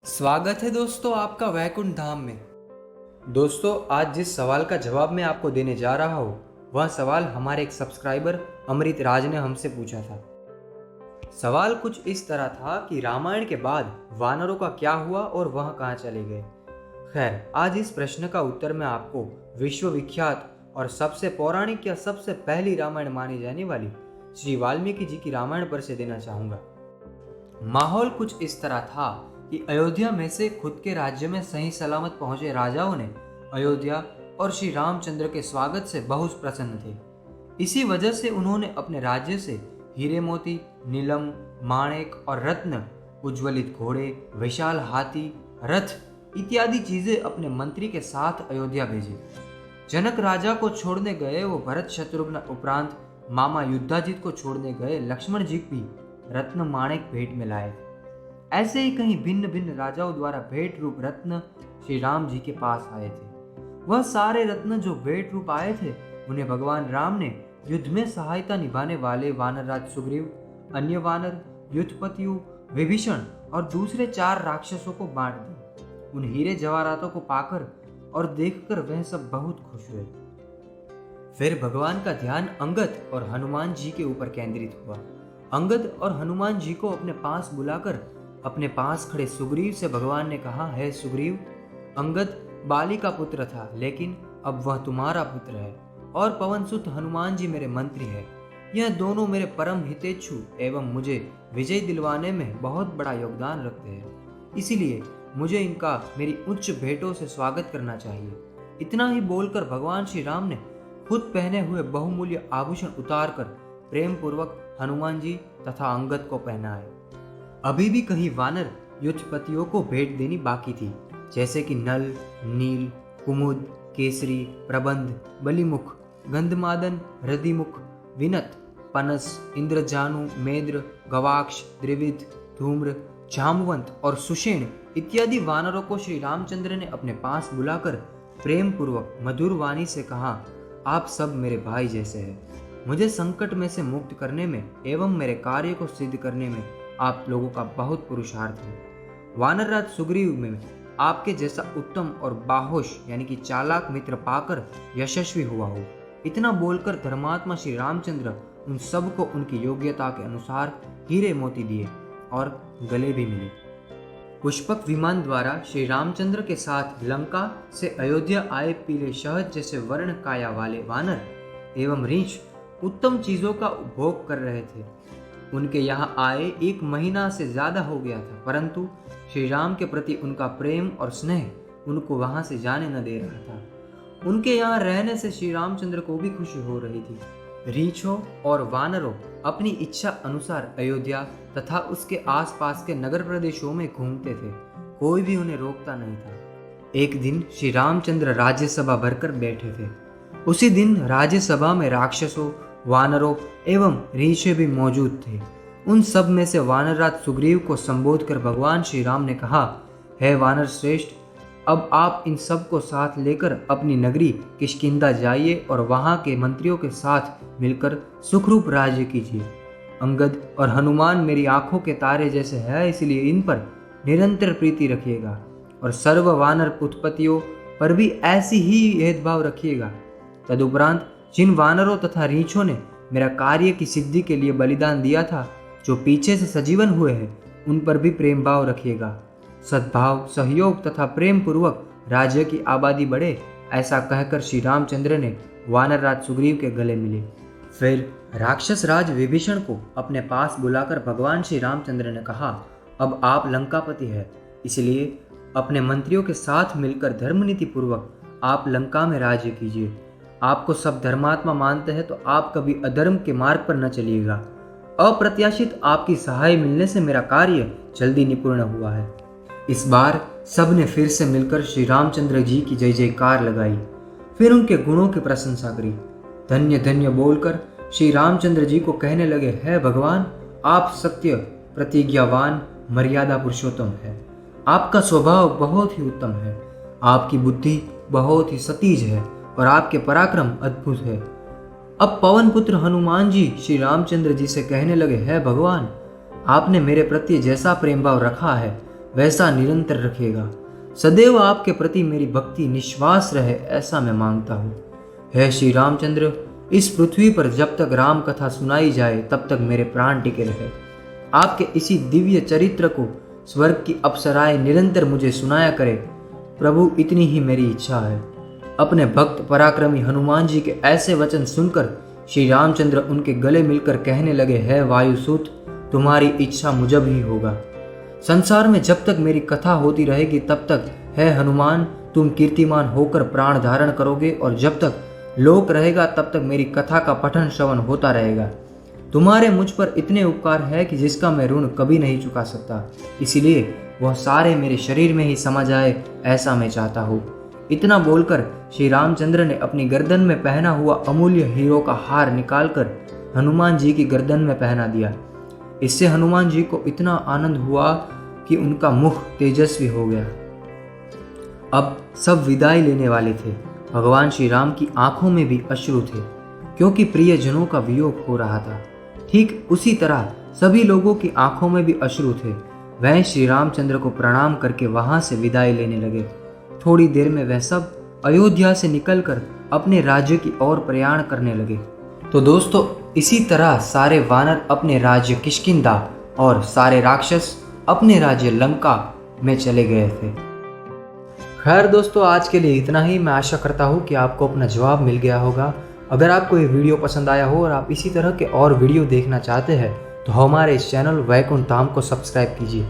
स्वागत है दोस्तों आपका वैकुंठ धाम में। दोस्तों, आज जिस सवाल का जवाब मैं आपको देने जा रहा हूँ वह सवाल हमारे एक सब्सक्राइबर अमृत राज ने हमसे पूछा था। सवाल कुछ इस तरह था कि रामायण के बाद वानरों का क्या हुआ और वह कहाँ चले गए। खैर, आज इस प्रश्न का उत्तर मैं आपको विश्वविख्यात और सबसे पौराणिक या सबसे पहली रामायण मानी जाने वाली श्री वाल्मीकि जी की रामायण पर से देना चाहूँगा। माहौल कुछ इस तरह था कि अयोध्या में से खुद के राज्य में सही सलामत पहुंचे राजाओं ने अयोध्या और श्री रामचंद्र के स्वागत से बहुत प्रसन्न थे। इसी वजह से उन्होंने अपने राज्य से हीरे मोती, नीलम, माणिक और रत्न, उज्ज्वलित घोड़े, विशाल हाथी, रथ इत्यादि चीजें अपने मंत्री के साथ अयोध्या भेजी। जनक राजा को छोड़ने गए वो भरत शत्रुघ्न उपरांत मामा युद्धाजित को छोड़ने गए लक्ष्मण जी भी रत्न माणिक भेंट में लाए थे। ऐसे ही कहीं भिन्न भिन्न राजाओं द्वारा भेंट रूप रत्न श्री राम जी के पास आए थे। वह सारे रत्न जो भेंट रूप आए थे उन्हें भगवान राम ने युद्ध में सहायता निभाने वाले वानरराज सुग्रीव, अन्य वानर, युद्धपतियों, विभीषण और दूसरे 4 राक्षसों को बांट दिए। उन हीरे जवाहरातों को पाकर और देखकर वह सब बहुत खुश हुए। फिर भगवान का ध्यान अंगद और हनुमान जी के ऊपर केंद्रित हुआ। अंगद और हनुमान जी को अपने पास बुलाकर अपने पास खड़े सुग्रीव से भगवान ने कहा, है सुग्रीव, अंगद बाली का पुत्र था लेकिन अब वह तुम्हारा पुत्र है और पवनसुत हनुमान जी मेरे मंत्री है। यह दोनों मेरे परम हितेच्छु एवं मुझे विजय दिलवाने में बहुत बड़ा योगदान रखते हैं, इसीलिए मुझे इनका मेरी उच्च भेंटों से स्वागत करना चाहिए। इतना ही बोलकर भगवान श्री राम ने खुद पहने हुए बहुमूल्य आभूषण उतार कर प्रेम पूर्वक हनुमान जी तथा अंगद को पहनाए। अभी भी कहीं वानर युद्धपतियों को भेंट देनी बाकी थी, जैसे कि नल, नील, कुमुद, केसरी, प्रबंध, बलिमुख, गंधमादन, हृदिमुख, विनत, पनस, इंद्रजानु, मेद्र, गवाक्ष, द्विविध, धूम्र, जामवंत और सुषेण इत्यादि वानरों को श्री रामचंद्र ने अपने पास बुलाकर प्रेम पूर्वक मधुर वाणी से कहा, आप सब मेरे भाई जैसे हैं। मुझे संकट में से मुक्त करने में एवं मेरे कार्य को सिद्ध करने में आप लोगों का बहुत पुरुषार्थ है। वानरराज सुग्रीव में आपके जैसा उत्तम और बाहोश यानी कि चालाक मित्र पाकर यशस्वी हुआ हो। इतना बोलकर धर्मात्मा श्री रामचंद्र उन सब को उनकी योग्यता के अनुसार हीरे मोती दिए और गले भी मिले। पुष्पक विमान द्वारा श्री रामचंद्र के साथ लंका से अयोध्या आए पीले शहद जैसे वर्ण काया वाले वानर एवं रीछ उत्तम चीजों का उपभोग कर रहे थे। उनके यहाँ आए 1 महीना से ज्यादा हो गया था, परंतु श्री राम के प्रति उनका प्रेम और स्नेह उनको वहां से जाने न दे रहा था। उनके यहाँ रहने से श्री रामचंद्र को भी खुशी हो रही थी। रीछों और वानरों अपनी इच्छा अनुसार अयोध्या तथा उसके आसपास के नगर प्रदेशों में घूमते थे, कोई भी उन्हें रोकता नहीं था। एक दिन श्री रामचंद्र राज्यसभा भरकर बैठे थे। उसी दिन राज्यसभा में राक्षसों, वानरों एवं रीछे भी मौजूद थे। उन सब में से वानरराज सुग्रीव को संबोध कर भगवान श्री राम ने कहा, हे वानर श्रेष्ठ, अब आप इन सब को साथ लेकर अपनी नगरी किष्किंधा जाइए और वहां के मंत्रियों के साथ मिलकर सुखरूप राज्य कीजिए। अंगद और हनुमान मेरी आंखों के तारे जैसे है, इसलिए इन पर निरंतर प्रीति रखिएगा और सर्व वानर उत्पत्तियों पर भी ऐसी ही भेदभाव रखिएगा। तदुपरांत जिन वानरों तथा रीछों ने मेरा कार्य की सिद्धि के लिए बलिदान दिया था, जो पीछे से सजीवन हुए हैं, उन पर भी प्रेम भाव रखिएगा। सद्भाव, सहयोग तथा प्रेम पूर्वक राज्य की आबादी बढ़े, ऐसा कहकर श्री रामचंद्र ने वानरराज सुग्रीव के गले मिले। फिर राक्षस राज विभीषण को अपने पास बुलाकर भगवान श्री रामचंद्र ने कहा, अब आप लंकापति है, इसलिए अपने मंत्रियों के साथ मिलकर धर्मनीति पूर्वक आप लंका में राज्य कीजिए। आपको सब धर्मात्मा मानते हैं तो आप कभी अधर्म के मार्ग पर न चलिएगा। अप्रत्याशित आपकी सहाय मिलने से मेरा कार्य जल्दी निपूर्ण हुआ है। इस बार सब ने फिर से मिलकर श्री रामचंद्र जी की जय जयकार लगाई, फिर उनके गुणों की प्रशंसा करी। धन्य धन्य बोलकर श्री रामचंद्र जी को कहने लगे, है भगवान, आप सत्य, प्रतिज्ञावान, मर्यादा पुरुषोत्तम है। आपका स्वभाव बहुत ही उत्तम है, आपकी बुद्धि बहुत ही सतीज है और आपके पराक्रम अद्भुत है। अब पवन पुत्र हनुमान जी श्री रामचंद्र जी से कहने लगे, है भगवान, आपने मेरे प्रति जैसा प्रेम भाव रखा है वैसा निरंतर रखेगा। सदैव आपके प्रति मेरी भक्ति निश्वास रहे, ऐसा मैं मांगता हूँ। हे श्री रामचंद्र, इस पृथ्वी पर जब तक राम कथा सुनाई जाए तब तक मेरे प्राण टिके रहे। आपके इसी दिव्य चरित्र को स्वर्ग की अप्सराएं निरंतर मुझे सुनाया करे। प्रभु, इतनी ही मेरी इच्छा है। अपने भक्त पराक्रमी हनुमान जी के ऐसे वचन सुनकर श्री रामचंद्र उनके गले मिलकर कहने लगे, हे वायुसूत, तुम्हारी इच्छा मुझब ही होगा। संसार में जब तक मेरी कथा होती रहेगी तब तक हे हनुमान तुम कीर्तिमान होकर प्राण धारण करोगे, और जब तक लोक रहेगा तब तक मेरी कथा का पठन श्रवण होता रहेगा। तुम्हारे मुझ पर इतने उपकार है कि जिसका मैं ऋण कभी नहीं चुका सकता, इसीलिए वह सारे मेरे शरीर में ही समा जाए, ऐसा मैं चाहता हूँ। इतना बोलकर श्री रामचंद्र ने अपनी गर्दन में पहना हुआ अमूल्य हीरो का हार निकालकर हनुमान जी की गर्दन में पहना दिया। इससे हनुमान जी को इतना आनंद हुआ कि उनका मुख तेजस्वी हो गया। अब सब विदाई लेने वाले थे। भगवान श्री राम की आंखों में भी अश्रु थे, क्योंकि प्रियजनों का वियोग हो रहा था। ठीक उसी तरह सभी लोगों की आंखों में भी अश्रु थे। वह श्री रामचंद्र को प्रणाम करके वहां से विदाई लेने लगे। थोड़ी देर में वह सब अयोध्या से निकलकर अपने राज्य की ओर प्रयाण करने लगे। तो दोस्तों, इसी तरह सारे वानर अपने राज्य किष्किंधा और सारे राक्षस अपने राज्य लंका में चले गए थे। खैर दोस्तों, आज के लिए इतना ही। मैं आशा करता हूँ कि आपको अपना जवाब मिल गया होगा। अगर आपको ये वीडियो पसंद आया हो और आप इसी तरह के और वीडियो देखना चाहते हैं तो हमारे इस चैनल वैकुंठ धाम को सब्सक्राइब कीजिए।